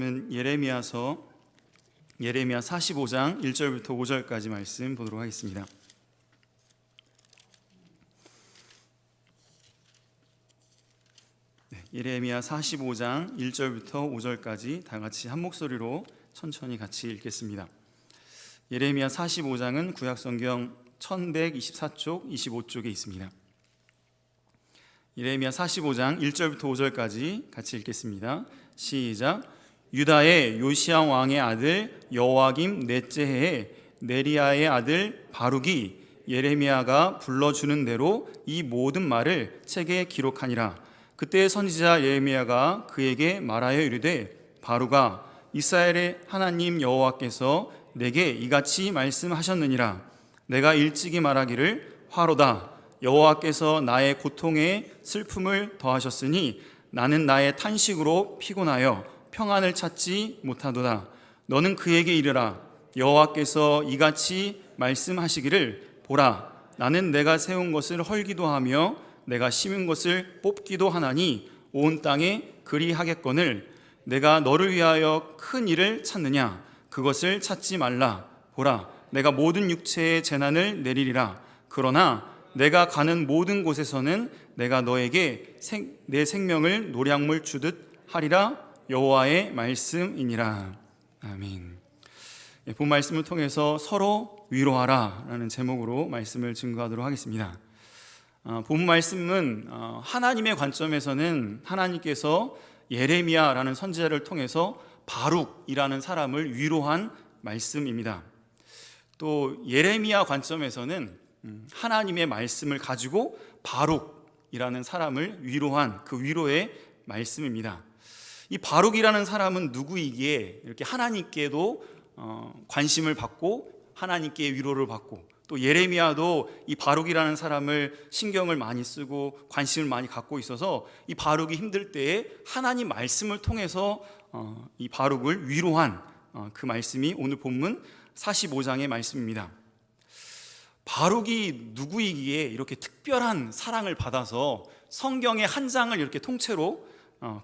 예레미야 45장 1절부터 5절까지 말씀 보도록 하겠습니다. 예레미야 45장 1절부터 5절까지 다 같이 한 목소리로 천천히 같이 읽겠습니다. 예레미야 45장은 구약성경 1124쪽 25쪽에 있습니다. 예레미야 45장 1절부터 5절까지 같이 읽겠습니다. 시작. 유다의 요시야 왕의 아들 여호야김 넷째 해에 네리야의 아들 바룩이 예레미야가 불러주는 대로 이 모든 말을 책에 기록하니라. 그때 선지자 예레미야가 그에게 말하여 이르되, 바룩아, 이스라엘의 하나님 여호와께서 내게 이같이 말씀하셨느니라. 내가 일찍이 말하기를 화로다. 여호와께서 나의 고통에 슬픔을 더하셨으니 나는 나의 탄식으로 피곤하여 평안을 찾지 못하도다. 너는 그에게 이르라. 여호와께서 이같이 말씀하시기를, 보라, 나는 내가 세운 것을 헐기도 하며 내가 심은 것을 뽑기도 하나니 온 땅에 그리하겠거늘 내가 너를 위하여 큰 일을 찾느냐? 그것을 찾지 말라. 보라, 내가 모든 육체의 재난을 내리리라. 그러나 내가 가는 모든 곳에서는 내가 너에게 내 생명을 노량물 주듯 하리라. 여호와의 말씀이니라. 아멘. 본 말씀을 통해서 서로 위로하라 라는 제목으로 말씀을 증거하도록 하겠습니다. 본 말씀은 하나님의 관점에서는 하나님께서 예레미야라는 선지자를 통해서 바룩이라는 사람을 위로한 말씀입니다. 또 예레미야 관점에서는 하나님의 말씀을 가지고 바룩이라는 사람을 위로한 그 위로의 말씀입니다. 이 바룩이라는 사람은 누구이기에 이렇게 하나님께도 관심을 받고 하나님께 위로를 받고, 또 예레미야도 이 바룩이라는 사람을 신경을 많이 쓰고 관심을 많이 갖고 있어서 이 바룩이 힘들 때에 하나님 말씀을 통해서 이 바룩을 위로한 그 말씀이 오늘 본문 45장의 말씀입니다. 바룩이 누구이기에 이렇게 특별한 사랑을 받아서 성경의 한 장을 이렇게 통째로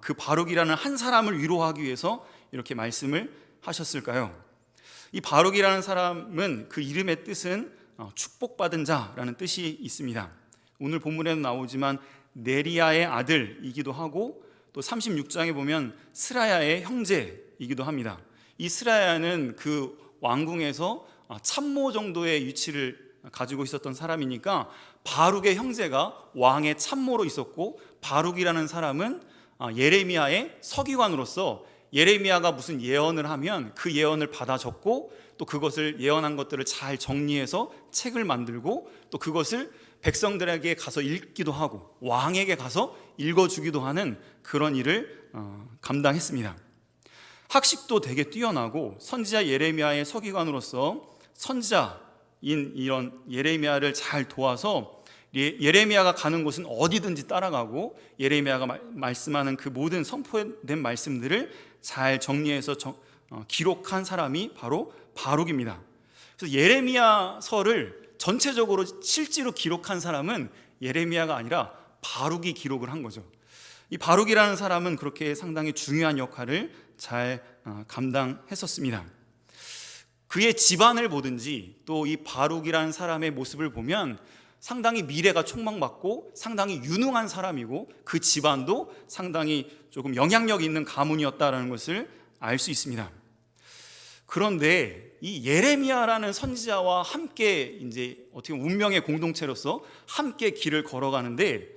그 바룩이라는 한 사람을 위로하기 위해서 이렇게 말씀을 하셨을까요? 이 바룩이라는 사람은 그 이름의 뜻은 축복받은 자라는 뜻이 있습니다. 오늘 본문에도 나오지만 네리야의 아들이기도 하고, 또 36장에 보면 스라야의 형제이기도 합니다. 이 스라야는 그 왕궁에서 참모 정도의 위치를 가지고 있었던 사람이니까 바룩의 형제가 왕의 참모로 있었고, 바룩이라는 사람은 예레미야의 서기관으로서 예레미야가 무슨 예언을 하면 그 예언을 받아 적고, 또 그것을 예언한 것들을 잘 정리해서 책을 만들고, 또 그것을 백성들에게 가서 읽기도 하고 왕에게 가서 읽어주기도 하는 그런 일을 감당했습니다. 학식도 되게 뛰어나고 선지자 예레미야의 서기관으로서 선지자인 이런 예레미야를 잘 도와서 예레미야가 가는 곳은 어디든지 따라가고, 예레미야가 말씀하는 그 모든 선포된 말씀들을 잘 정리해서 기록한 사람이 바로 바룩입니다. 그래서 예레미야서를 전체적으로 실제로 기록한 사람은 예레미야가 아니라 바룩이 기록을 한 거죠. 이 바룩이라는 사람은 그렇게 상당히 중요한 역할을 잘 감당했었습니다. 그의 집안을 보든지 또 이 바룩이라는 사람의 모습을 보면 상당히 미래가 촉망받고 상당히 유능한 사람이고, 그 집안도 상당히 조금 영향력 있는 가문이었다라는 것을 알 수 있습니다. 그런데 이 예레미야라는 선지자와 함께 이제 어떻게 운명의 공동체로서 함께 길을 걸어가는데,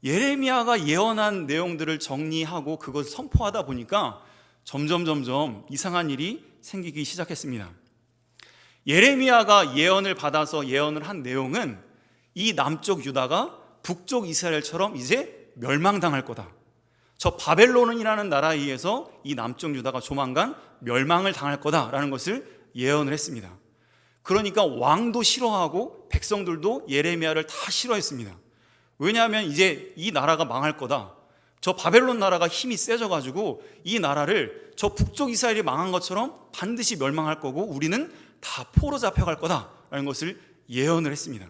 예레미야가 예언한 내용들을 정리하고 그것을 선포하다 보니까 점점 이상한 일이 생기기 시작했습니다. 예레미야가 예언을 받아서 예언을 한 내용은 이 남쪽 유다가 북쪽 이스라엘처럼 이제 멸망당할 거다. 저 바벨론이라는 나라에 의해서 이 남쪽 유다가 조만간 멸망을 당할 거다라는 것을 예언을 했습니다. 그러니까 왕도 싫어하고 백성들도 예레미야를 다 싫어했습니다. 왜냐하면 이제 이 나라가 망할 거다. 저 바벨론 나라가 힘이 세져가지고 이 나라를 저 북쪽 이스라엘이 망한 것처럼 반드시 멸망할 거고 우리는 다 포로 잡혀갈 거다라는 것을 예언을 했습니다.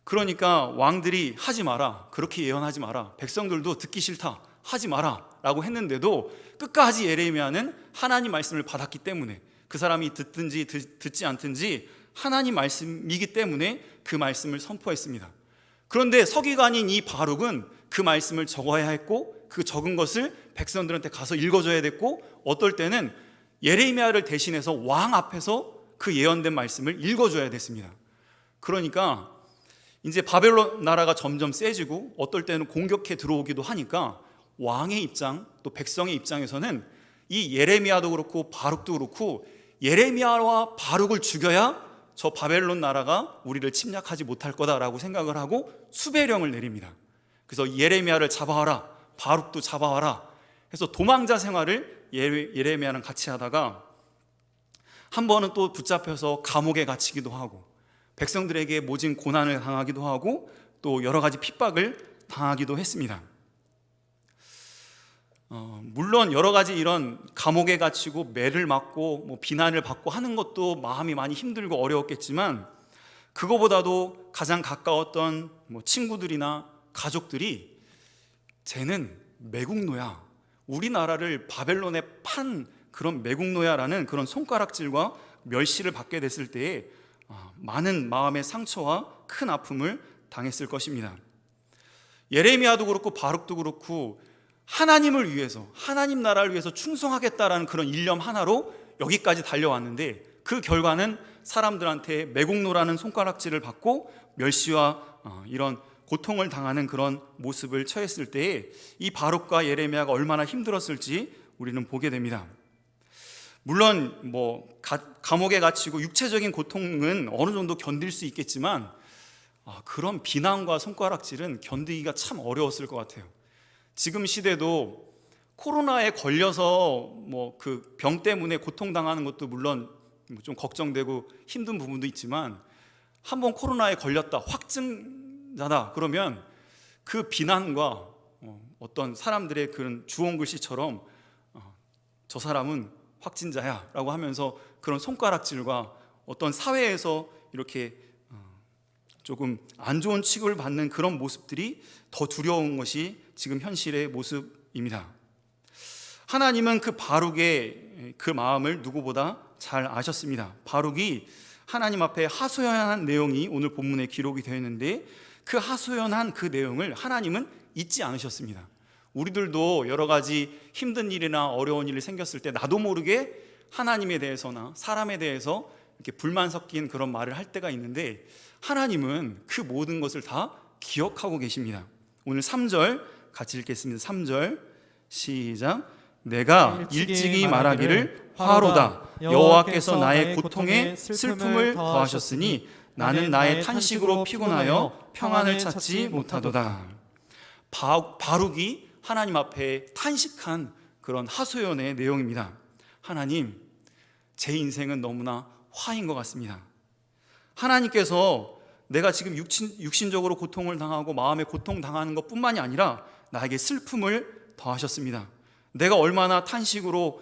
그러니까 왕들이 하지 마라, 그렇게 예언하지 마라, 백성들도 듣기 싫다, 하지 마라 라고 했는데도 끝까지 예레미야는 하나님 말씀을 받았기 때문에, 그 사람이 듣든지 듣지 않든지 하나님 말씀이기 때문에 그 말씀을 선포했습니다. 그런데 서기관인 이 바룩은 그 말씀을 적어야 했고, 그 적은 것을 백성들한테 가서 읽어줘야 됐고, 어떨 때는 예레미야를 대신해서 왕 앞에서 그 예언된 말씀을 읽어줘야 됐습니다. 그러니까 이제 바벨론 나라가 점점 세지고 어떨 때는 공격해 들어오기도 하니까 왕의 입장, 또 백성의 입장에서는 이 예레미야도 그렇고 바룩도 그렇고 예레미야와 바룩을 죽여야 저 바벨론 나라가 우리를 침략하지 못할 거다라고 생각을 하고 수배령을 내립니다. 그래서 예레미야를 잡아와라, 바룩도 잡아와라 해서 도망자 생활을 예레미야랑 같이 하다가 한 번은 또 붙잡혀서 감옥에 갇히기도 하고, 백성들에게 모진 고난을 당하기도 하고, 또 여러 가지 핍박을 당하기도 했습니다. 물론 여러 가지 이런 감옥에 갇히고 매를 맞고 비난을 받고 하는 것도 마음이 많이 힘들고 어려웠겠지만, 그거보다도 가장 가까웠던 친구들이나 가족들이 쟤는 매국노야, 우리나라를 바벨론에 판 그런 매국노야라는 그런 손가락질과 멸시를 받게 됐을 때에 많은 마음의 상처와 큰 아픔을 당했을 것입니다. 예레미야도 그렇고 바룩도 그렇고 하나님을 위해서, 하나님 나라를 위해서 충성하겠다라는 그런 일념 하나로 여기까지 달려왔는데, 그 결과는 사람들한테 매국노라는 손가락질을 받고 멸시와 이런 고통을 당하는 그런 모습을 처했을 때에 이 바룩과 예레미야가 얼마나 힘들었을지 우리는 보게 됩니다. 물론 감옥에 갇히고 육체적인 고통은 어느 정도 견딜 수 있겠지만 그런 비난과 손가락질은 견디기가 참 어려웠을 것 같아요. 지금 시대도 코로나에 걸려서 그 병 때문에 고통당하는 것도 물론 좀 걱정되고 힘든 부분도 있지만, 한번 코로나에 걸렸다, 확진자다 그러면 그 비난과 어떤 사람들의 그런 주홍 글씨처럼 저 사람은 확진자야 라고 하면서 그런 손가락질과 어떤 사회에서 이렇게 조금 안 좋은 취급을 받는 그런 모습들이 더 두려운 것이 지금 현실의 모습입니다. 하나님은 그 바룩의 그 마음을 누구보다 잘 아셨습니다. 바룩이 하나님 앞에 하소연한 내용이 오늘 본문에 기록이 되어 있는데, 그 하소연한 그 내용을 하나님은 잊지 않으셨습니다. 우리들도 여러 가지 힘든 일이나 어려운 일이 생겼을 때 나도 모르게 하나님에 대해서나 사람에 대해서 이렇게 불만 섞인 그런 말을 할 때가 있는데, 하나님은 그 모든 것을 다 기억하고 계십니다. 오늘 3절 같이 읽겠습니다. 3절 시작. 내가 일찍이 말하기를 화로다, 여호와께서 나의 고통에 슬픔을 더하셨으니 나는 나의 탄식으로 피곤하여 평안을 찾지 못하도다. 바룩이 하나님 앞에 탄식한 그런 하소연의 내용입니다. 하나님, 제 인생은 너무나 화인 것 같습니다. 하나님께서 내가 지금 육신적으로 고통을 당하고 마음에 고통당하는 것뿐만이 아니라 나에게 슬픔을 더하셨습니다. 내가 얼마나 탄식으로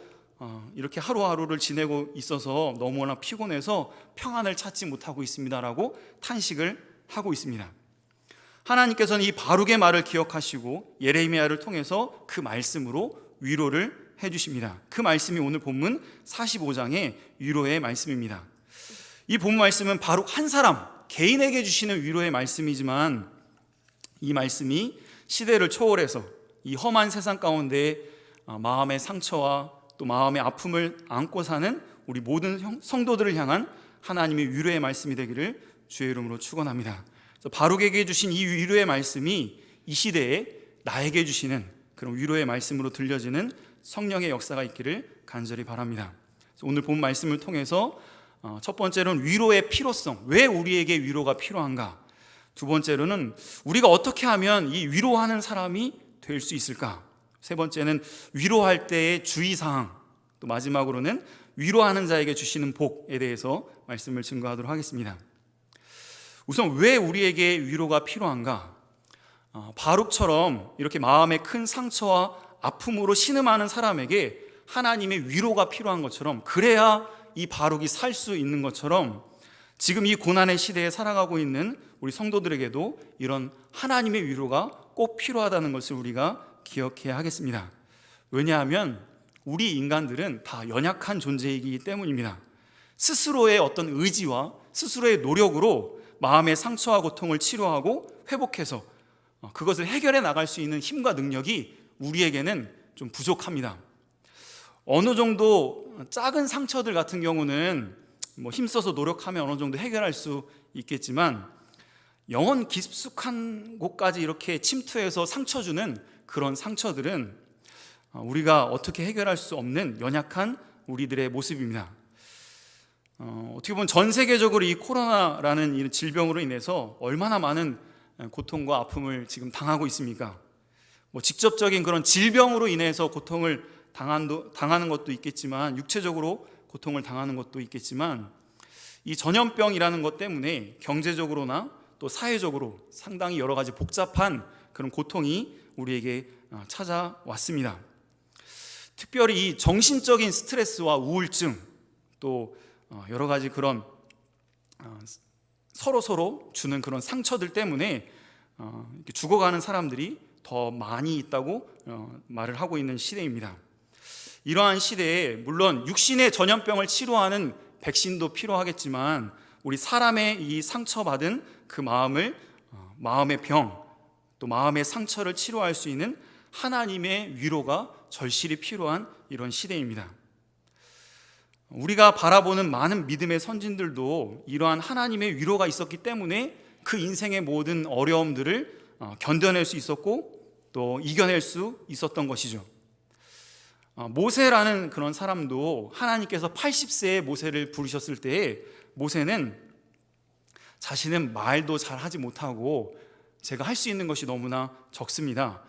이렇게 하루하루를 지내고 있어서 너무나 피곤해서 평안을 찾지 못하고 있습니다라고 탄식을 하고 있습니다. 하나님께서는 이 바룩의 말을 기억하시고 예레미야를 통해서 그 말씀으로 위로를 해주십니다. 그 말씀이 오늘 본문 45장의 위로의 말씀입니다. 이 본 말씀은 바룩 한 사람 개인에게 주시는 위로의 말씀이지만, 이 말씀이 시대를 초월해서 이 험한 세상 가운데 마음의 상처와 또 마음의 아픔을 안고 사는 우리 모든 성도들을 향한 하나님의 위로의 말씀이 되기를 주의 이름으로 축원합니다. 바룩에게 주신 이 위로의 말씀이 이 시대에 나에게 주시는 그런 위로의 말씀으로 들려지는 성령의 역사가 있기를 간절히 바랍니다. 오늘 본 말씀을 통해서 첫 번째로는 위로의 필요성, 왜 우리에게 위로가 필요한가? 두 번째로는 우리가 어떻게 하면 이 위로하는 사람이 될 수 있을까? 세 번째는 위로할 때의 주의사항, 또 마지막으로는 위로하는 자에게 주시는 복에 대해서 말씀을 증거하도록 하겠습니다. 우선 왜 우리에게 위로가 필요한가? 바룩처럼 이렇게 마음에 큰 상처와 아픔으로 신음하는 사람에게 하나님의 위로가 필요한 것처럼, 그래야 이 바룩이 살 수 있는 것처럼 지금 이 고난의 시대에 살아가고 있는 우리 성도들에게도 이런 하나님의 위로가 꼭 필요하다는 것을 우리가 기억해야 하겠습니다. 왜냐하면 우리 인간들은 다 연약한 존재이기 때문입니다. 스스로의 어떤 의지와 스스로의 노력으로 마음의 상처와 고통을 치료하고 회복해서 그것을 해결해 나갈 수 있는 힘과 능력이 우리에게는 좀 부족합니다. 어느 정도 작은 상처들 같은 경우는 힘써서 노력하면 어느 정도 해결할 수 있겠지만, 영혼 깊숙한 곳까지 이렇게 침투해서 상처 주는 그런 상처들은 우리가 어떻게 해결할 수 없는 연약한 우리들의 모습입니다. 어떻게 보면 전 세계적으로 이 코로나라는 이 질병으로 인해서 얼마나 많은 고통과 아픔을 지금 당하고 있습니까? 직접적인 그런 질병으로 인해서 고통을 당하는 것도 있겠지만, 육체적으로 고통을 당하는 것도 있겠지만, 이 전염병이라는 것 때문에 경제적으로나 또 사회적으로 상당히 여러 가지 복잡한 그런 고통이 우리에게 찾아왔습니다. 특별히 이 정신적인 스트레스와 우울증, 또 여러 가지 그런 서로 주는 그런 상처들 때문에 죽어가는 사람들이 더 많이 있다고 말을 하고 있는 시대입니다. 이러한 시대에 물론 육신의 전염병을 치료하는 백신도 필요하겠지만, 우리 사람의 이 상처받은 그 마음의 병, 또 마음의 상처를 치료할 수 있는 하나님의 위로가 절실히 필요한 이런 시대입니다. 우리가 바라보는 많은 믿음의 선진들도 이러한 하나님의 위로가 있었기 때문에 그 인생의 모든 어려움들을 견뎌낼 수 있었고 또 이겨낼 수 있었던 것이죠. 모세라는 그런 사람도 하나님께서 80세에 모세를 부르셨을 때에 모세는 자신은 말도 잘 하지 못하고 제가 할 수 있는 것이 너무나 적습니다.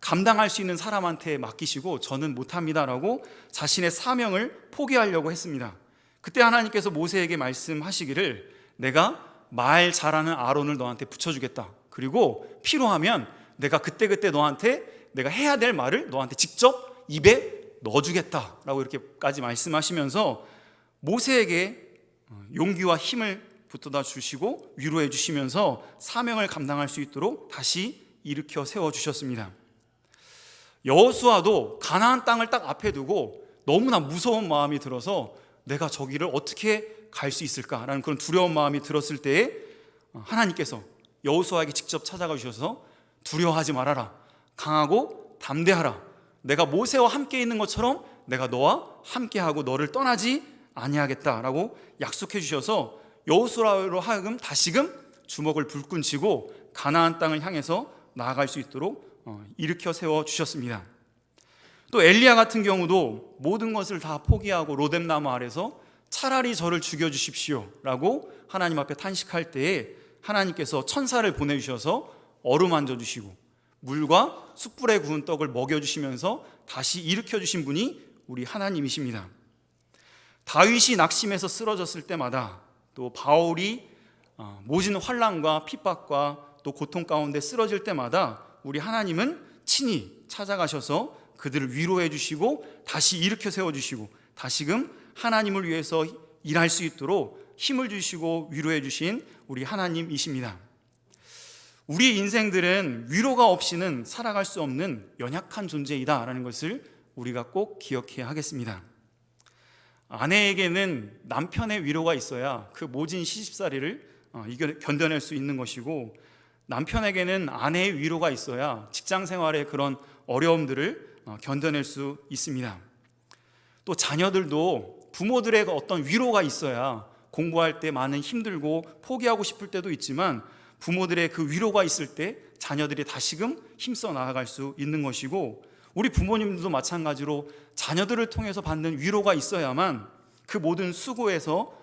감당할 수 있는 사람한테 맡기시고 저는 못합니다라고 자신의 사명을 포기하려고 했습니다. 그때 하나님께서 모세에게 말씀하시기를, 내가 말 잘하는 아론을 너한테 붙여주겠다. 그리고 필요하면 내가 그때그때 너한테 내가 해야 될 말을 너한테 직접 입에 넣어주겠다라고 이렇게까지 말씀하시면서 모세에게 용기와 힘을 붙여다 주시고 위로해 주시면서 사명을 감당할 수 있도록 다시 일으켜 세워주셨습니다. 여호수아도 가나안 땅을 딱 앞에 두고 너무나 무서운 마음이 들어서 내가 저기를 어떻게 갈 수 있을까라는 그런 두려운 마음이 들었을 때에 하나님께서 여호수아에게 직접 찾아가 주셔서 두려워하지 말아라, 강하고 담대하라, 내가 모세와 함께 있는 것처럼 내가 너와 함께하고 너를 떠나지 아니하겠다라고 약속해 주셔서 여호수아로 하여금 다시금 주먹을 불끈 쥐고 가나안 땅을 향해서 나아갈 수 있도록 일으켜 세워 주셨습니다. 또 엘리야 같은 경우도 모든 것을 다 포기하고 로뎀나무 아래서 차라리 저를 죽여주십시오 라고 하나님 앞에 탄식할 때에 하나님께서 천사를 보내주셔서 어루만져 주시고 물과 숯불에 구운 떡을 먹여주시면서 다시 일으켜 주신 분이 우리 하나님이십니다. 다윗이 낙심해서 쓰러졌을 때마다, 또 바울이 모진 환난과 핍박과 또 고통 가운데 쓰러질 때마다 우리 하나님은 친히 찾아가셔서 그들을 위로해 주시고 다시 일으켜 세워주시고 다시금 하나님을 위해서 일할 수 있도록 힘을 주시고 위로해 주신 우리 하나님이십니다. 우리 인생들은 위로가 없이는 살아갈 수 없는 연약한 존재이다라는 것을 우리가 꼭 기억해야 하겠습니다. 아내에게는 남편의 위로가 있어야 그 모진 시집살이를 견뎌낼 수 있는 것이고, 남편에게는 아내의 위로가 있어야 직장 생활의 그런 어려움들을 견뎌낼 수 있습니다. 또 자녀들도 부모들의 어떤 위로가 있어야 공부할 때 많은 힘들고 포기하고 싶을 때도 있지만 부모들의 그 위로가 있을 때 자녀들이 다시금 힘써 나아갈 수 있는 것이고, 우리 부모님들도 마찬가지로 자녀들을 통해서 받는 위로가 있어야만 그 모든 수고에서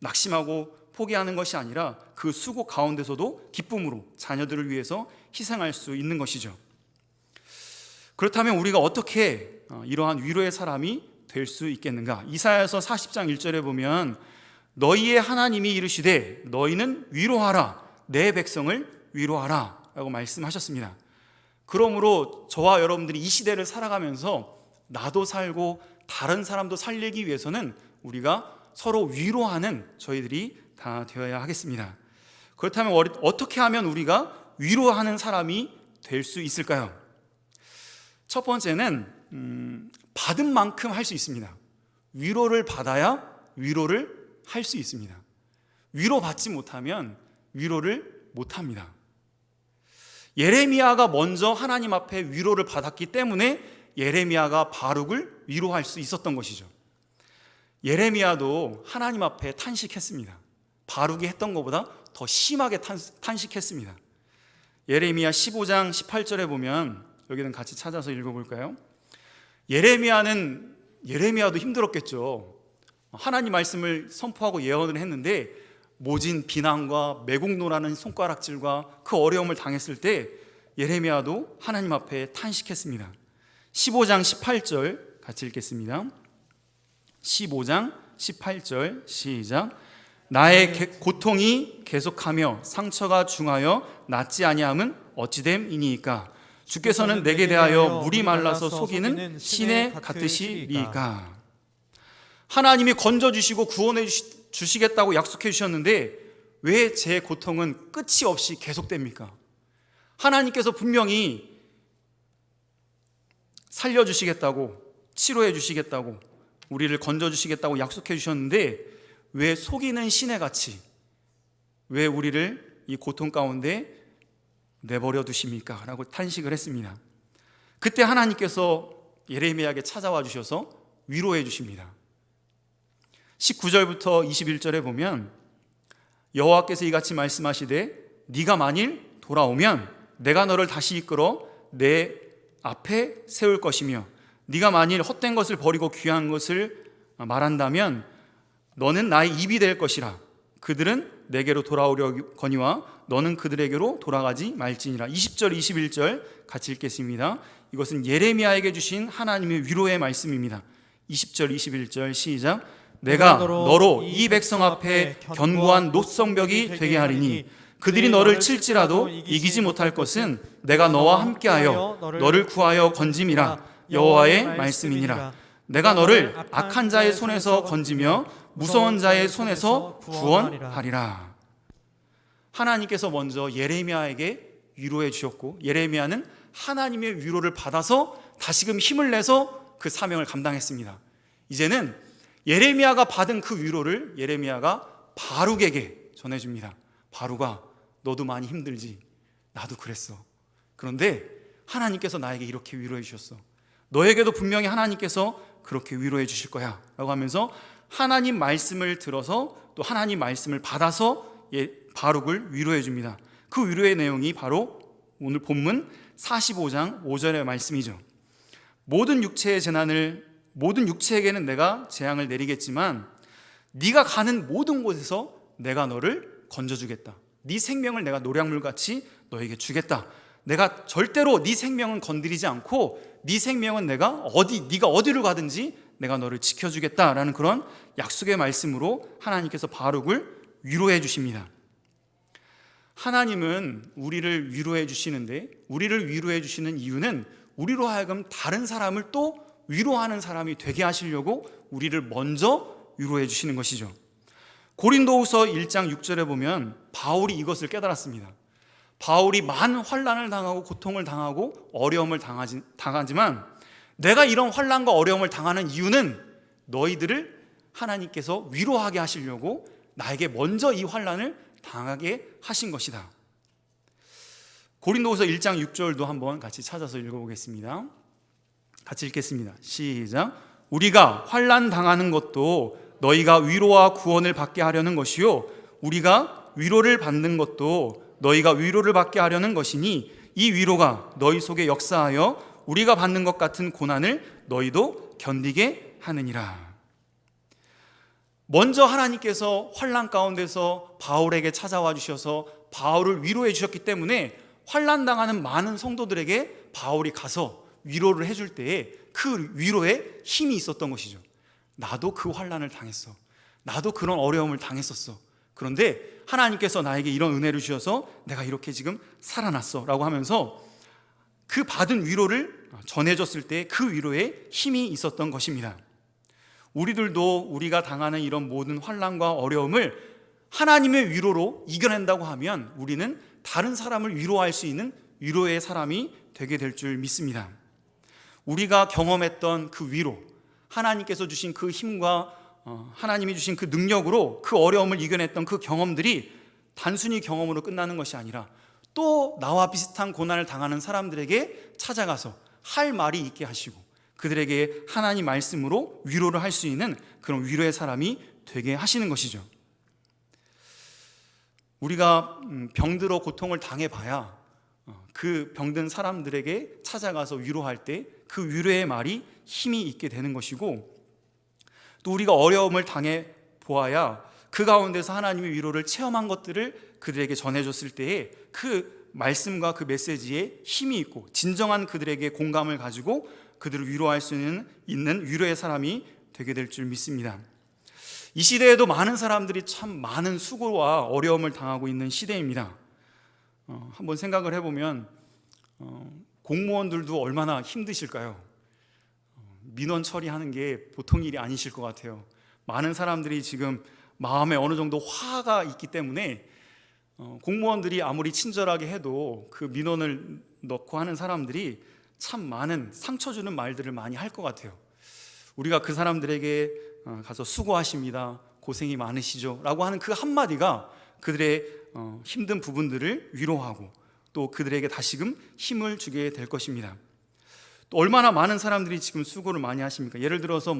낙심하고 포기하는 것이 아니라 그 수고 가운데서도 기쁨으로 자녀들을 위해서 희생할 수 있는 것이죠. 그렇다면 우리가 어떻게 이러한 위로의 사람이 될 수 있겠는가? 이사야서 40장 1절에 보면 너희의 하나님이 이르시되 너희는 위로하라, 내 백성을 위로하라 라고 말씀하셨습니다. 그러므로 저와 여러분들이 이 시대를 살아가면서 나도 살고 다른 사람도 살리기 위해서는 우리가 서로 위로하는 저희들이 다 되어야 하겠습니다. 그렇다면 어떻게 하면 우리가 위로하는 사람이 될 수 있을까요? 첫 번째는 받은 만큼 할 수 있습니다. 위로를 받아야 위로를 할 수 있습니다. 위로받지 못하면 위로를 못합니다. 예레미야가 먼저 하나님 앞에 위로를 받았기 때문에 예레미야가 바룩을 위로할 수 있었던 것이죠. 예레미야도 하나님 앞에 탄식했습니다. 바룩이 했던 것보다 더 심하게 탄식했습니다. 예레미야 15장 18절에 보면, 여기는 같이 찾아서 읽어볼까요? 예레미야도 힘들었겠죠. 하나님 말씀을 선포하고 예언을 했는데 모진 비난과 매국노라는 손가락질과 그 어려움을 당했을 때 예레미야도 하나님 앞에 탄식했습니다. 15장 18절 같이 읽겠습니다. 15장 18절 시작. 나의 고통이 계속하며 상처가 중하여 낫지 아니함은 어찌됨이니이까? 주께서는 내게 대하여 물이 말라서 속이는 시내 같으시리이까? 하나님이 건져주시고 구원해 주시겠다고 약속해 주셨는데 왜 제 고통은 끝이 없이 계속됩니까? 하나님께서 분명히 살려주시겠다고, 치료해 주시겠다고, 우리를 건져주시겠다고 약속해 주셨는데 왜 속이는 시내같이, 왜 우리를 이 고통 가운데 내버려 두십니까? 라고 탄식을 했습니다. 그때 하나님께서 예레미야에게 찾아와 주셔서 위로해 주십니다. 19절부터 21절에 보면 여호와께서 이같이 말씀하시되 네가 만일 돌아오면 내가 너를 다시 이끌어 내 앞에 세울 것이며 네가 만일 헛된 것을 버리고 귀한 것을 말한다면 너는 나의 입이 될 것이라. 그들은 내게로 돌아오려거니와 너는 그들에게로 돌아가지 말지니라. 20절 21절 같이 읽겠습니다. 이것은 예레미야에게 주신 하나님의 위로의 말씀입니다. 20절 21절 시작. 내가 너로 이 백성 앞에 견고한 노성벽이 되게 하리니 그들이 너를 칠지라도 이기지 못할 것은 내가 너와 함께하여 너를 구하여 건짐이라. 여호와의 말씀이니라. 내가 너를 악한 자의 손에서 건지며 무서운 자의 손에서 구원하리라. 하나님께서 먼저 예레미야에게 위로해 주셨고 예레미야는 하나님의 위로를 받아서 다시금 힘을 내서 그 사명을 감당했습니다. 이제는 예레미야가 받은 그 위로를 예레미야가 바룩에게 전해줍니다. 바룩아, 너도 많이 힘들지? 나도 그랬어. 그런데 하나님께서 나에게 이렇게 위로해 주셨어. 너에게도 분명히 하나님께서 그렇게 위로해 주실 거야 라고 하면서 하나님 말씀을 들어서 또 하나님 말씀을 받아서 바룩을 위로해 줍니다. 그 위로의 내용이 바로 오늘 본문 45장 5절의 말씀이죠. 모든 육체에게는 내가 재앙을 내리겠지만 네가 가는 모든 곳에서 내가 너를 건져주겠다. 네 생명을 내가 노량물같이 너에게 주겠다. 내가 절대로 네 생명은 건드리지 않고 네 생명은 네가 어디를 가든지 내가 너를 지켜주겠다라는 그런 약속의 말씀으로 하나님께서 바룩을 위로해 주십니다. 하나님은 우리를 위로해 주시는데 우리를 위로해 주시는 이유는 우리로 하여금 다른 사람을 또 위로하는 사람이 되게 하시려고 우리를 먼저 위로해 주시는 것이죠. 고린도후서 1장 6절에 보면 바울이 이것을 깨달았습니다. 바울이 많은 환난을 당하고 고통을 당하고 어려움을 당하지만 내가 이런 환난과 어려움을 당하는 이유는 너희들을 하나님께서 위로하게 하시려고 나에게 먼저 이 환난을 당하게 하신 것이다. 고린도후서 1장 6절도 한번 같이 찾아서 읽어보겠습니다. 같이 읽겠습니다. 시작. 우리가 환난 당하는 것도 너희가 위로와 구원을 받게 하려는 것이요 우리가 위로를 받는 것도 너희가 위로를 받게 하려는 것이니 이 위로가 너희 속에 역사하여 우리가 받는 것 같은 고난을 너희도 견디게 하느니라. 먼저 하나님께서 환난 가운데서 바울에게 찾아와 주셔서 바울을 위로해 주셨기 때문에 환난 당하는 많은 성도들에게 바울이 가서 위로를 해줄 때에 그 위로에 힘이 있었던 것이죠. 나도 그 환난을 당했어. 나도 그런 어려움을 당했었어. 그런데 하나님께서 나에게 이런 은혜를 주셔서 내가 이렇게 지금 살아났어 라고 하면서 그 받은 위로를 전해줬을 때 그 위로에 힘이 있었던 것입니다. 우리들도 우리가 당하는 이런 모든 환난과 어려움을 하나님의 위로로 이겨낸다고 하면 우리는 다른 사람을 위로할 수 있는 위로의 사람이 되게 될 줄 믿습니다. 우리가 경험했던 그 위로, 하나님께서 주신 그 힘과 하나님이 주신 그 능력으로 그 어려움을 이겨냈던 그 경험들이 단순히 경험으로 끝나는 것이 아니라 또 나와 비슷한 고난을 당하는 사람들에게 찾아가서 할 말이 있게 하시고 그들에게 하나님 말씀으로 위로를 할 수 있는 그런 위로의 사람이 되게 하시는 것이죠. 우리가 병들어 고통을 당해봐야 그 병든 사람들에게 찾아가서 위로할 때 그 위로의 말이 힘이 있게 되는 것이고, 또 우리가 어려움을 당해 보아야 그 가운데서 하나님의 위로를 체험한 것들을 그들에게 전해줬을 때에 그 말씀과 그 메시지에 힘이 있고 진정한 그들에게 공감을 가지고 그들을 위로할 수 있는 위로의 사람이 되게 될 줄 믿습니다. 이 시대에도 많은 사람들이 참 많은 수고와 어려움을 당하고 있는 시대입니다. 한번 생각을 해보면 공무원들도 얼마나 힘드실까요? 민원 처리하는 게 보통 일이 아니실 것 같아요. 많은 사람들이 지금 마음에 어느 정도 화가 있기 때문에 공무원들이 아무리 친절하게 해도 그 민원을 넣고 하는 사람들이 참 많은 상처 주는 말들을 많이 할 것 같아요. 우리가 그 사람들에게 가서 수고하십니다, 고생이 많으시죠 라고 하는 그 한마디가 그들의 힘든 부분들을 위로하고 또 그들에게 다시금 힘을 주게 될 것입니다. 또 얼마나 많은 사람들이 지금 수고를 많이 하십니까? 예를 들어서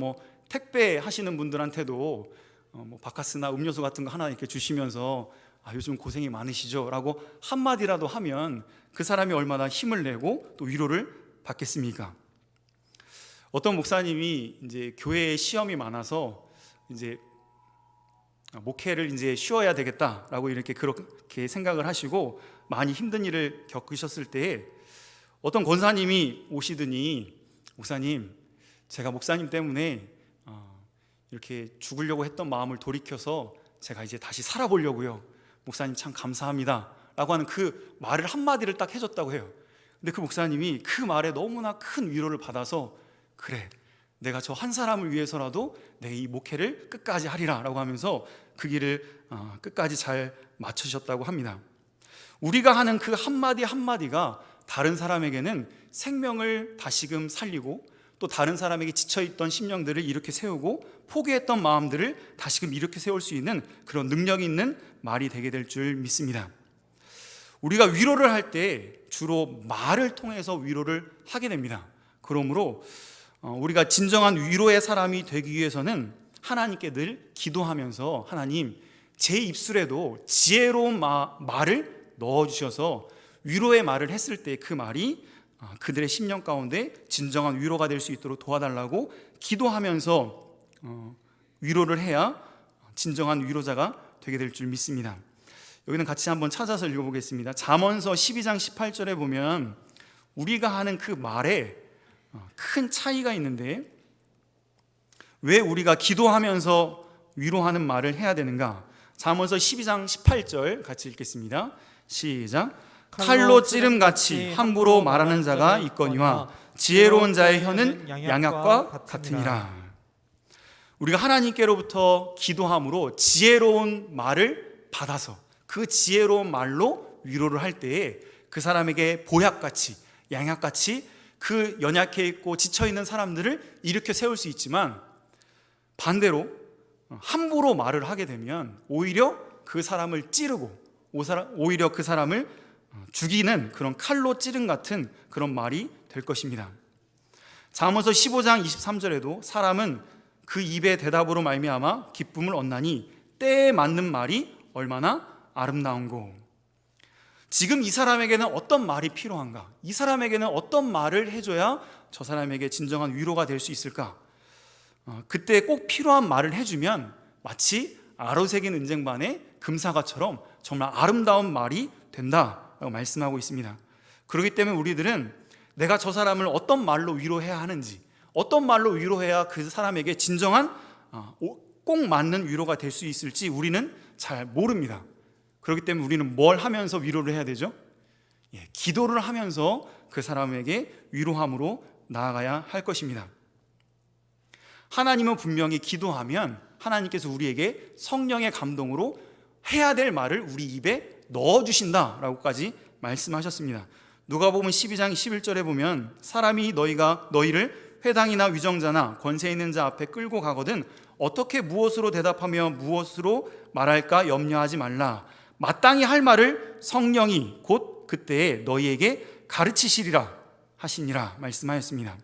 택배 하시는 분들한테도 바카스나 음료수 같은 거 하나 이렇게 주시면서 요즘 고생이 많으시죠 라고 한마디라도 하면 그 사람이 얼마나 힘을 내고 또 위로를 받겠습니까? 어떤 목사님이 이제 교회에 시험이 많아서 이제 목회를 이제 쉬어야 되겠다라고 그렇게 생각을 하시고 많이 힘든 일을 겪으셨을 때에 어떤 권사님이 오시더니, 목사님, 제가 목사님 때문에 이렇게 죽으려고 했던 마음을 돌이켜서 제가 이제 다시 살아보려고요. 목사님 참 감사합니다 라고 하는 그 말을 한마디를 딱 해줬다고 해요. 근데 그 목사님이 그 말에 너무나 큰 위로를 받아서, 그래, 내가 저 한 사람을 위해서라도 내 이 목회를 끝까지 하리라 라고 하면서 그 길을 끝까지 잘 마치셨다고 합니다. 우리가 하는 그 한마디 한마디가 다른 사람에게는 생명을 다시금 살리고 또 다른 사람에게 지쳐있던 심령들을 일으켜 세우고 포기했던 마음들을 다시금 일으켜 세울 수 있는 그런 능력이 있는 말이 되게 될 줄 믿습니다. 우리가 위로를 할 때 주로 말을 통해서 위로를 하게 됩니다. 그러므로 우리가 진정한 위로의 사람이 되기 위해서는 하나님께 늘 기도하면서, 하나님, 제 입술에도 지혜로운 말을 넣어주셔서 위로의 말을 했을 때 그 말이 그들의 심령 가운데 진정한 위로가 될 수 있도록 도와달라고 기도하면서 위로를 해야 진정한 위로자가 되게 될 줄 믿습니다. 여기는 같이 한번 찾아서 읽어보겠습니다. 잠언서 12장 18절에 보면 우리가 하는 그 말에 큰 차이가 있는데, 왜 우리가 기도하면서 위로하는 말을 해야 되는가? 잠언서 12장 18절 같이 읽겠습니다. 시작. 칼로 찌름같이 함부로 말하는 자가 있거니와 지혜로운 자의 혀는 양약과 같으니라. 우리가 하나님께로부터 기도함으로 지혜로운 말을 받아서 그 지혜로운 말로 위로를 할 때에 그 사람에게 보약같이, 양약같이 그 연약해 있고 지쳐있는 사람들을 일으켜 세울 수 있지만, 반대로 함부로 말을 하게 되면 오히려 그 사람을 찌르고 오히려 그 사람을 죽이는 그런 칼로 찌른 같은 그런 말이 될 것입니다. 잠언서 15장 23절에도 사람은 그 입의 대답으로 말미암아 기쁨을 얻나니 때에 맞는 말이 얼마나 아름다운고. 지금 이 사람에게는 어떤 말이 필요한가? 이 사람에게는 어떤 말을 해줘야 저 사람에게 진정한 위로가 될 수 있을까? 그때 꼭 필요한 말을 해주면 마치 아로새긴 은쟁반의 금사과처럼 정말 아름다운 말이 된다라고 말씀하고 있습니다. 그렇기 때문에 우리들은 내가 저 사람을 어떤 말로 위로해야 하는지, 어떤 말로 위로해야 그 사람에게 진정한 꼭 맞는 위로가 될 수 있을지 우리는 잘 모릅니다. 그렇기 때문에 우리는 뭘 하면서 위로를 해야 되죠? 기도를 하면서 그 사람에게 위로함으로 나아가야 할 것입니다. 하나님은 분명히 기도하면 하나님께서 우리에게 성령의 감동으로 해야 될 말을 우리 입에 넣어주신다라고까지 말씀하셨습니다. 누가복음 12장 11절에 보면 사람이 너희를 회당이나 위정자나 권세 있는 자 앞에 끌고 가거든 어떻게 무엇으로 대답하며 무엇으로 말할까 염려하지 말라. 마땅히 할 말을 성령이 곧 그때에 너희에게 가르치시리라 하시니라 말씀하였습니다.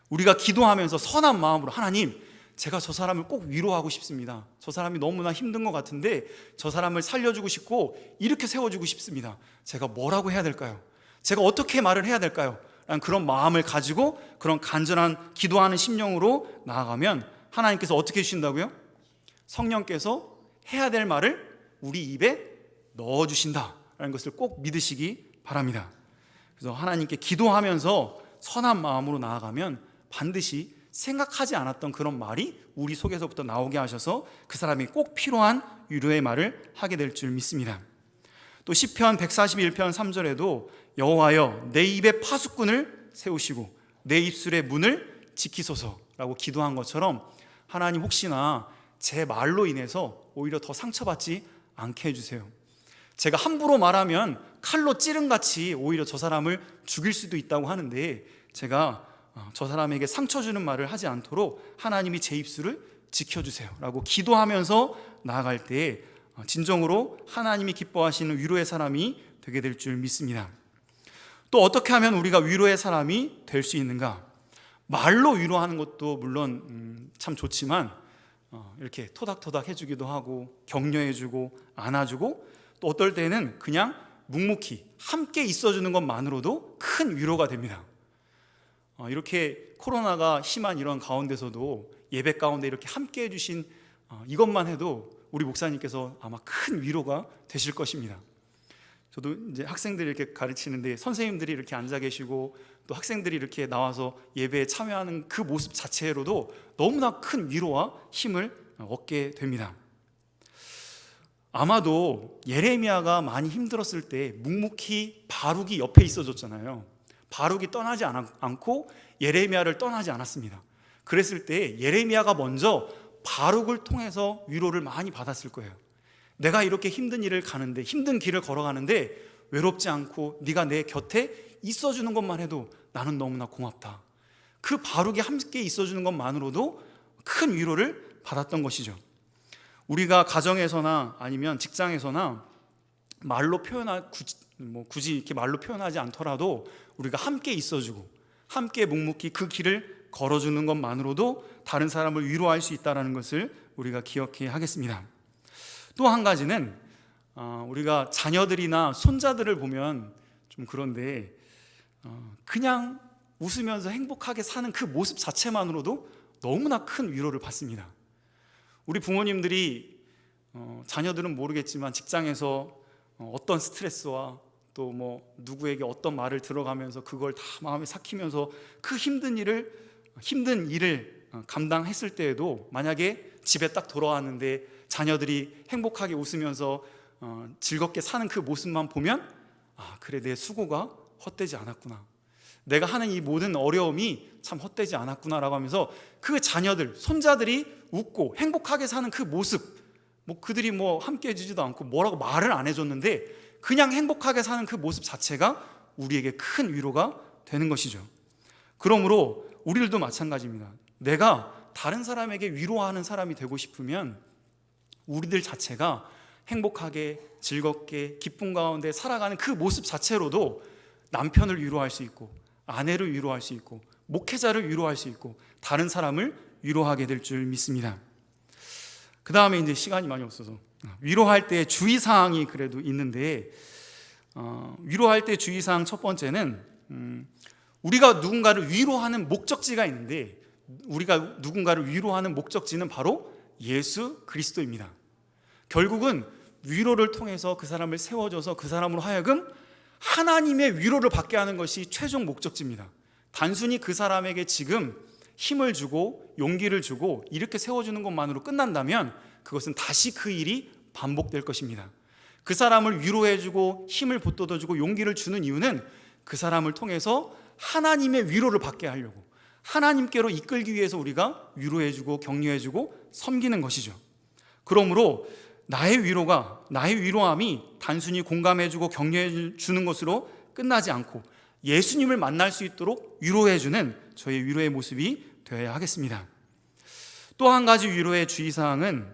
우리가 기도하면서 선한 마음으로 하나님, 제가 저 사람을 꼭 위로하고 싶습니다. 저 사람이 너무나 힘든 것 같은데 저 사람을 살려주고 싶고 이렇게 세워주고 싶습니다. 제가 뭐라고 해야 될까요? 제가 어떻게 말을 해야 될까요? 라는 그런 마음을 가지고 그런 간절한 기도하는 심령으로 나아가면 하나님께서 어떻게 해주신다고요? 성령께서 해야 될 말을 우리 입에 넣어주신다라는 것을 꼭 믿으시기 바랍니다. 그래서 하나님께 기도하면서 선한 마음으로 나아가면 반드시 생각하지 않았던 그런 말이 우리 속에서부터 나오게 하셔서 그 사람이 꼭 필요한 위로의 말을 하게 될 줄 믿습니다. 또 시편 141편 3절에도 여호와여 내 입에 파수꾼을 세우시고 내 입술의 문을 지키소서라고 기도한 것처럼 하나님 혹시나 제 말로 인해서 오히려 더 상처받지 않게 해주세요. 제가 함부로 말하면 칼로 찌른같이 오히려 저 사람을 죽일 수도 있다고 하는데 제가 저 사람에게 상처 주는 말을 하지 않도록 하나님이 제 입술을 지켜주세요 라고 기도하면서 나아갈 때 진정으로 하나님이 기뻐하시는 위로의 사람이 되게 될 줄 믿습니다. 또 어떻게 하면 우리가 위로의 사람이 될 수 있는가? 말로 위로하는 것도 물론 참 좋지만 이렇게 토닥토닥 해주기도 하고 격려해주고 안아주고 또 어떨 때는 그냥 묵묵히 함께 있어주는 것만으로도 큰 위로가 됩니다. 이렇게 코로나가 심한 이런 가운데서도 예배 가운데 이렇게 함께 해주신 이것만 해도 우리 목사님께서 아마 큰 위로가 되실 것입니다. 저도 이제 학생들이 이렇게 가르치는데 선생님들이 이렇게 앉아 계시고 또 학생들이 이렇게 나와서 예배에 참여하는 그 모습 자체로도 너무나 큰 위로와 힘을 얻게 됩니다. 아마도 예레미야가 많이 힘들었을 때 묵묵히 바룩이 옆에 있어줬잖아요. 바룩이 떠나지 않고 예레미야를 떠나지 않았습니다. 그랬을 때 예레미야가 먼저 바룩을 통해서 위로를 많이 받았을 거예요. 내가 이렇게 힘든 일을 가는데, 힘든 길을 걸어가는데 외롭지 않고 네가 내 곁에 있어주는 것만 해도 나는 너무나 고맙다. 그 바룩이 함께 있어주는 것만으로도 큰 위로를 받았던 것이죠. 우리가 가정에서나 아니면 직장에서나 말로 굳이 이렇게 말로 표현하지 않더라도 우리가 함께 있어주고 함께 묵묵히 그 길을 걸어주는 것만으로도 다른 사람을 위로할 수 있다는 것을 우리가 기억해야 하겠습니다. 또 한 가지는 우리가 자녀들이나 손자들을 보면 좀 그런데 그냥 웃으면서 행복하게 사는 그 모습 자체만으로도 너무나 큰 위로를 받습니다. 우리 부모님들이 자녀들은 모르겠지만 직장에서 어떤 스트레스와 또 뭐 누구에게 어떤 말을 들어가면서 그걸 다 마음에 삭히면서 그 힘든 일을 감당했을 때에도 만약에 집에 딱 돌아왔는데 자녀들이 행복하게 웃으면서 즐겁게 사는 그 모습만 보면 그래, 내 수고가 헛되지 않았구나, 내가 하는 이 모든 어려움이 참 헛되지 않았구나라고 하면서 그 자녀들, 손자들이 웃고 행복하게 사는 그 모습, 그들이 함께 해주지도 않고 뭐라고 말을 안 해줬는데 그냥 행복하게 사는 그 모습 자체가 우리에게 큰 위로가 되는 것이죠. 그러므로 우리들도 마찬가지입니다. 내가 다른 사람에게 위로하는 사람이 되고 싶으면 우리들 자체가 행복하게 즐겁게 기쁨 가운데 살아가는 그 모습 자체로도 남편을 위로할 수 있고 아내를 위로할 수 있고 목회자를 위로할 수 있고 다른 사람을 위로하게 될 줄 믿습니다. 그 다음에 이제 시간이 많이 없어서 위로할 때 주의사항이 그래도 있는데 위로할 때 주의사항 첫 번째는 우리가 누군가를 위로하는 목적지가 있는데 우리가 누군가를 위로하는 목적지는 바로 예수 그리스도입니다. 결국은 위로를 통해서 그 사람을 세워줘서 그 사람으로 하여금 하나님의 위로를 받게 하는 것이 최종 목적지입니다. 단순히 그 사람에게 지금 힘을 주고 용기를 주고 이렇게 세워주는 것만으로 끝난다면 그것은 다시 그 일이 반복될 것입니다. 그 사람을 위로해주고 힘을 북돋아주고 용기를 주는 이유는 그 사람을 통해서 하나님의 위로를 받게 하려고, 하나님께로 이끌기 위해서 우리가 위로해주고 격려해주고 섬기는 것이죠. 그러므로 나의 위로함이 단순히 공감해주고 격려해주는 것으로 끝나지 않고 예수님을 만날 수 있도록 위로해주는 저의 위로의 모습이 되어야 하겠습니다. 또 한 가지 위로의 주의사항은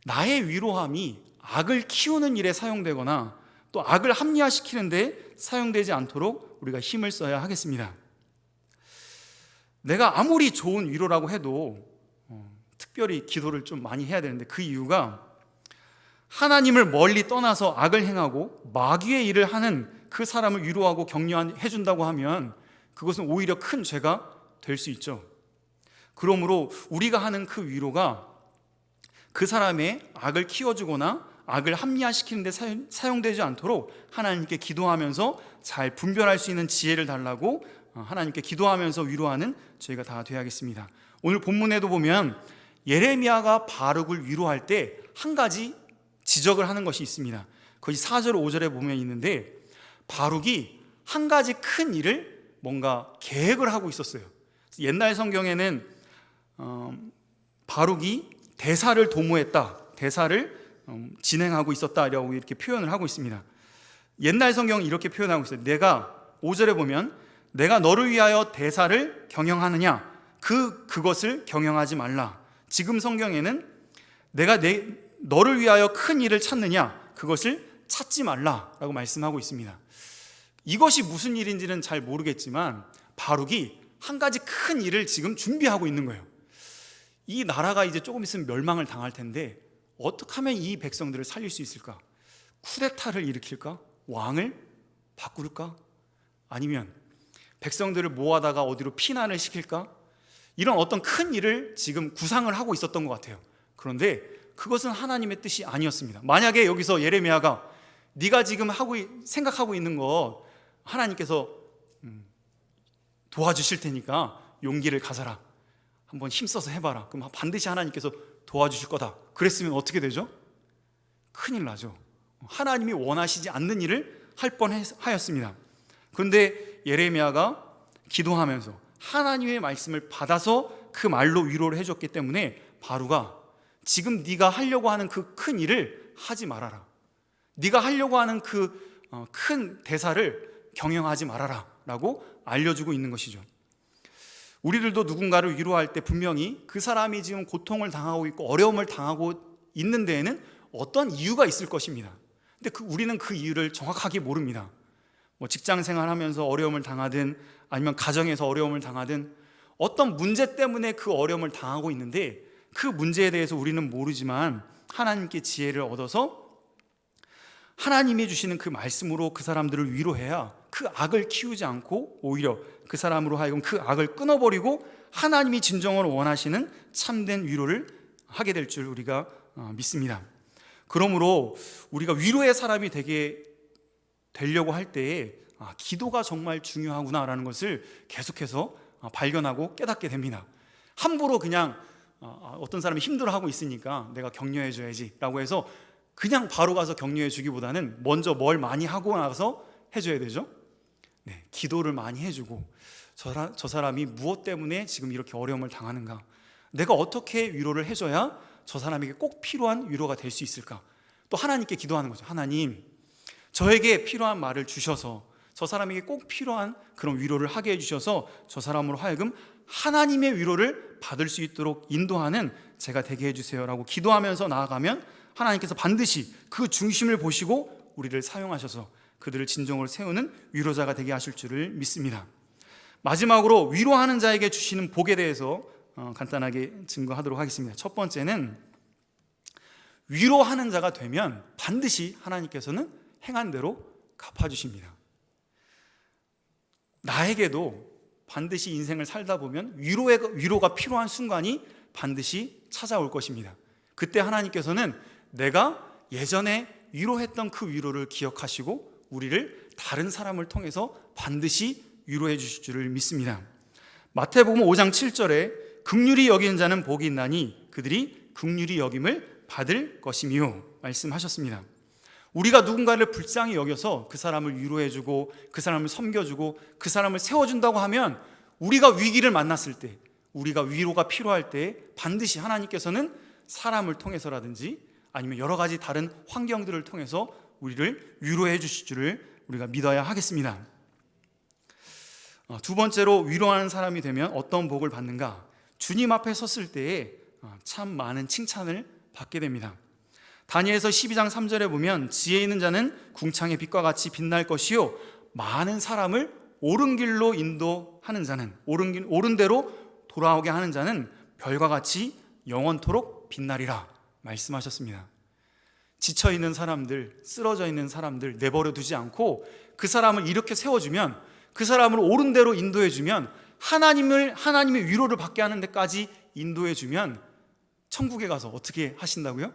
나의 위로함이 악을 키우는 일에 사용되거나 또 악을 합리화시키는 데 사용되지 않도록 우리가 힘을 써야 하겠습니다. 내가 아무리 좋은 위로라고 해도 특별히 기도를 좀 많이 해야 되는데, 그 이유가 하나님을 멀리 떠나서 악을 행하고 마귀의 일을 하는 그 사람을 위로하고 격려해 준다고 하면 그것은 오히려 큰 죄가 될 수 있죠. 그러므로 우리가 하는 그 위로가 그 사람의 악을 키워주거나 악을 합리화시키는 데 사용되지 않도록 하나님께 기도하면서 잘 분별할 수 있는 지혜를 달라고 하나님께 기도하면서 위로하는 저희가 다 되어야겠습니다. 오늘 본문에도 보면 예레미야가 바룩을 위로할 때 한 가지 지적을 하는 것이 있습니다. 그것이 4절 5절에 보면 있는데, 바룩이 한 가지 큰 일을 뭔가 계획을 하고 있었어요. 옛날 성경에는 바룩이 대사를 도모했다, 대사를 진행하고 있었다라고 이렇게 표현을 하고 있습니다. 옛날 성경은 이렇게 표현하고 있어요. 5절에 보면 내가 너를 위하여 대사를 경영하느냐, 그것을 경영하지 말라. 지금 성경에는 내가 너를 위하여 큰 일을 찾느냐, 그것을 찾지 말라라고 말씀하고 있습니다. 이것이 무슨 일인지는 잘 모르겠지만 바룩이 한 가지 큰 일을 지금 준비하고 있는 거예요. 이 나라가 이제 조금 있으면 멸망을 당할 텐데 어떻게 하면 이 백성들을 살릴 수 있을까? 쿠데타를 일으킬까? 왕을 바꿀까? 아니면 백성들을 모아다가 어디로 피난을 시킬까? 이런 어떤 큰 일을 지금 구상을 하고 있었던 것 같아요. 그런데 그것은 하나님의 뜻이 아니었습니다. 만약에 여기서 예레미야가 네가 지금 생각하고 있는 거 하나님께서 도와주실 테니까 용기를 가져라, 한번 힘써서 해봐라, 그럼 반드시 하나님께서 도와주실 거다, 그랬으면 어떻게 되죠? 큰일 나죠. 하나님이 원하시지 않는 일을 할 뻔하였습니다. 그런데 예레미야가 기도하면서 하나님의 말씀을 받아서 그 말로 위로를 해줬기 때문에 바룩아, 지금 네가 하려고 하는 그 큰 일을 하지 말아라, 네가 하려고 하는 그 큰 대사를 경영하지 말아라 라고 알려주고 있는 것이죠. 우리들도 누군가를 위로할 때 분명히 그 사람이 지금 고통을 당하고 있고 어려움을 당하고 있는 데에는 어떤 이유가 있을 것입니다. 근데 우리는 그 이유를 정확하게 모릅니다. 직장 생활하면서 어려움을 당하든 아니면 가정에서 어려움을 당하든 어떤 문제 때문에 그 어려움을 당하고 있는데, 그 문제에 대해서 우리는 모르지만 하나님께 지혜를 얻어서 하나님이 주시는 그 말씀으로 그 사람들을 위로해야 그 악을 키우지 않고 오히려 그 사람으로 하여금 그 악을 끊어버리고 하나님이 진정으로 원하시는 참된 위로를 하게 될 줄 우리가 믿습니다. 그러므로 우리가 위로의 사람이 되려고 할 때에 기도가 정말 중요하구나라는 것을 계속해서 발견하고 깨닫게 됩니다. 함부로 그냥 어떤 사람이 힘들어하고 있으니까 내가 격려해줘야지 라고 해서 그냥 바로 가서 격려해 주기보다는 먼저 뭘 많이 하고 나서 해줘야 되죠. 기도를 많이 해주고 저 사람이 무엇 때문에 지금 이렇게 어려움을 당하는가, 내가 어떻게 위로를 해줘야 저 사람에게 꼭 필요한 위로가 될 수 있을까, 또 하나님께 기도하는 거죠. 하나님, 저에게 필요한 말을 주셔서 저 사람에게 꼭 필요한 그런 위로를 하게 해주셔서 저 사람으로 하여금 하나님의 위로를 받을 수 있도록 인도하는 제가 되게 해주세요 라고 기도하면서 나아가면 하나님께서 반드시 그 중심을 보시고 우리를 사용하셔서 그들을 진정으로 세우는 위로자가 되게 하실 줄을 믿습니다. 마지막으로 위로하는 자에게 주시는 복에 대해서 간단하게 증거하도록 하겠습니다. 첫 번째는 위로하는 자가 되면 반드시 하나님께서는 행한 대로 갚아주십니다. 나에게도 반드시 인생을 살다 보면 위로가 필요한 순간이 반드시 찾아올 것입니다. 그때 하나님께서는 내가 예전에 위로했던 그 위로를 기억하시고 우리를 다른 사람을 통해서 반드시 위로해 주실 줄을 믿습니다. 마태복음 5장 7절에 긍휼히 여기는 자는 복이 있나니 그들이 긍휼히 여김을 받을 것이며 말씀하셨습니다. 우리가 누군가를 불쌍히 여겨서 그 사람을 위로해주고 그 사람을 섬겨주고 그 사람을 세워준다고 하면 우리가 위기를 만났을 때, 우리가 위로가 필요할 때 반드시 하나님께서는 사람을 통해서라든지 아니면 여러 가지 다른 환경들을 통해서 우리를 위로해 주실 줄을 우리가 믿어야 하겠습니다. 두 번째로 위로하는 사람이 되면 어떤 복을 받는가? 주님 앞에 섰을 때에 참 많은 칭찬을 받게 됩니다. 다니엘서 12장 3절에 보면 지혜 있는 자는 궁창의 빛과 같이 빛날 것이요 많은 사람을 옳은 길로 인도하는 자는 옳은 대로 돌아오게 하는 자는 별과 같이 영원토록 빛나리라 말씀하셨습니다. 지쳐있는 사람들, 쓰러져 있는 사람들 내버려 두지 않고 그 사람을 이렇게 세워주면, 그 사람을 옳은 대로 인도해주면, 하나님의 위로를 받게 하는 데까지 인도해주면 천국에 가서 어떻게 하신다고요?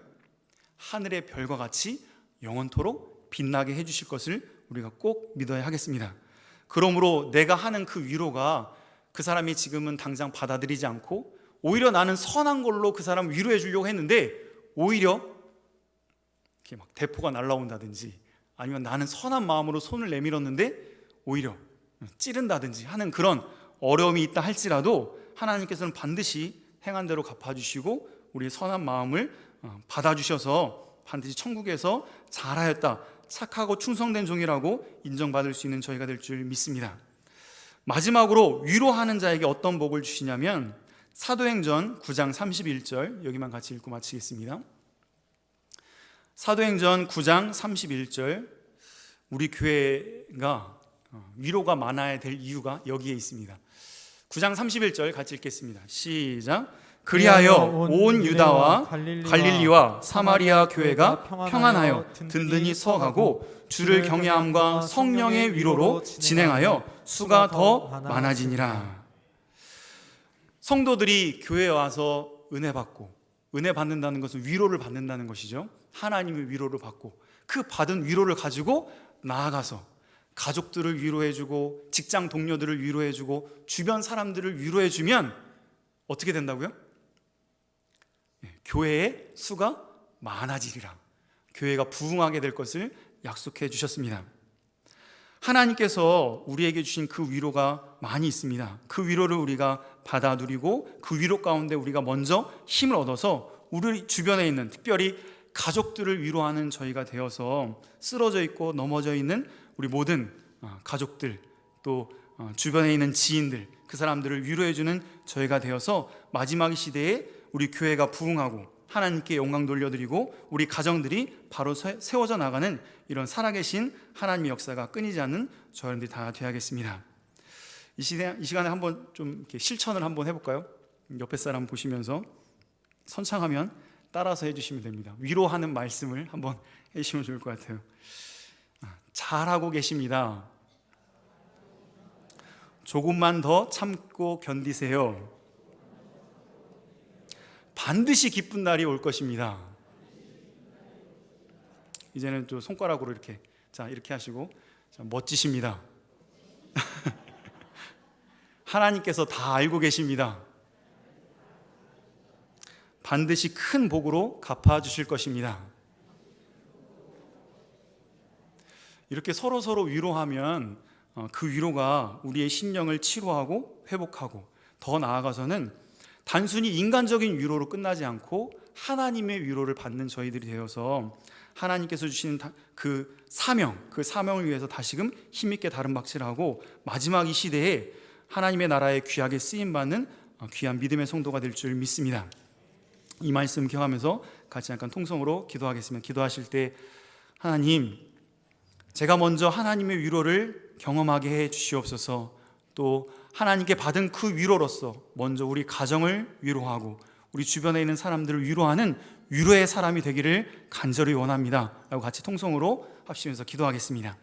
하늘의 별과 같이 영원토록 빛나게 해주실 것을 우리가 꼭 믿어야 하겠습니다. 그러므로 내가 하는 그 위로가 그 사람이 지금은 당장 받아들이지 않고 오히려 나는 선한 걸로 그 사람을 위로해 주려고 했는데 오히려 이렇게 막 대포가 날아온다든지, 아니면 나는 선한 마음으로 손을 내밀었는데 오히려 찌른다든지 하는 그런 어려움이 있다 할지라도 하나님께서는 반드시 행한 대로 갚아주시고 우리의 선한 마음을 받아주셔서 반드시 천국에서 잘하였다, 착하고 충성된 종이라고 인정받을 수 있는 저희가 될 줄 믿습니다. 마지막으로 위로하는 자에게 어떤 복을 주시냐면 사도행전 9장 31절, 여기만 같이 읽고 마치겠습니다. 사도행전 9장 31절, 우리 교회가 위로가 많아야 될 이유가 여기에 있습니다. 9장 31절 같이 읽겠습니다. 시작. 그리하여 온 유다와 갈릴리와 사마리아 교회가 평안하여 든든히 서가고 주를 경외함과 성령의 위로로 진행하여 수가 더 많아지니라. 성도들이 교회에 와서 은혜 받고, 은혜 받는다는 것은 위로를 받는다는 것이죠. 하나님의 위로를 받고 그 받은 위로를 가지고 나아가서 가족들을 위로해주고 직장 동료들을 위로해주고 주변 사람들을 위로해주면 어떻게 된다고요? 교회의 수가 많아지리라. 교회가 부흥하게 될 것을 약속해 주셨습니다. 하나님께서 우리에게 주신 그 위로가 많이 있습니다. 그 위로를 우리가 받아 누리고 그 위로 가운데 우리가 먼저 힘을 얻어서 우리 주변에 있는, 특별히 가족들을 위로하는 저희가 되어서 쓰러져 있고 넘어져 있는 우리 모든 가족들, 또 주변에 있는 지인들, 그 사람들을 위로해주는 저희가 되어서 마지막 시대에 우리 교회가 부흥하고 하나님께 영광 돌려드리고 우리 가정들이 바로 세워져 나가는 이런 살아계신 하나님의 역사가 끊이지 않는 저희들이 다 되어야겠습니다. 이 시간에 한번 좀 이렇게 실천을 한번 해볼까요? 옆에 사람 보시면서 선창하면 따라서 해주시면 됩니다. 위로하는 말씀을 한번 해주시면 좋을 것 같아요. 잘하고 계십니다. 조금만 더 참고 견디세요. 반드시 기쁜 날이 올 것입니다. 이제는 또 손가락으로 이렇게, 자, 이렇게 하시고, 자, 멋지십니다. 하나님께서 다 알고 계십니다. 반드시 큰 복으로 갚아주실 것입니다. 이렇게 서로 위로하면 그 위로가 우리의 심령을 치료하고 회복하고, 더 나아가서는 단순히 인간적인 위로로 끝나지 않고 하나님의 위로를 받는 저희들이 되어서 하나님께서 주시는 그 사명을 위해서 다시금 힘있게 다름박질하고 마지막 이 시대에 하나님의 나라에 귀하게 쓰임받는 귀한 믿음의 성도가 될 줄 믿습니다. 이 말씀 기억하면서 같이 잠깐 통성으로 기도하겠습니다. 기도하실 때, 하나님, 제가 먼저 하나님의 위로를 경험하게 해 주시옵소서. 또 하나님께 받은 그 위로로서 먼저 우리 가정을 위로하고 우리 주변에 있는 사람들을 위로하는 위로의 사람이 되기를 간절히 원합니다 라고 같이 통성으로 합심해서 기도하겠습니다.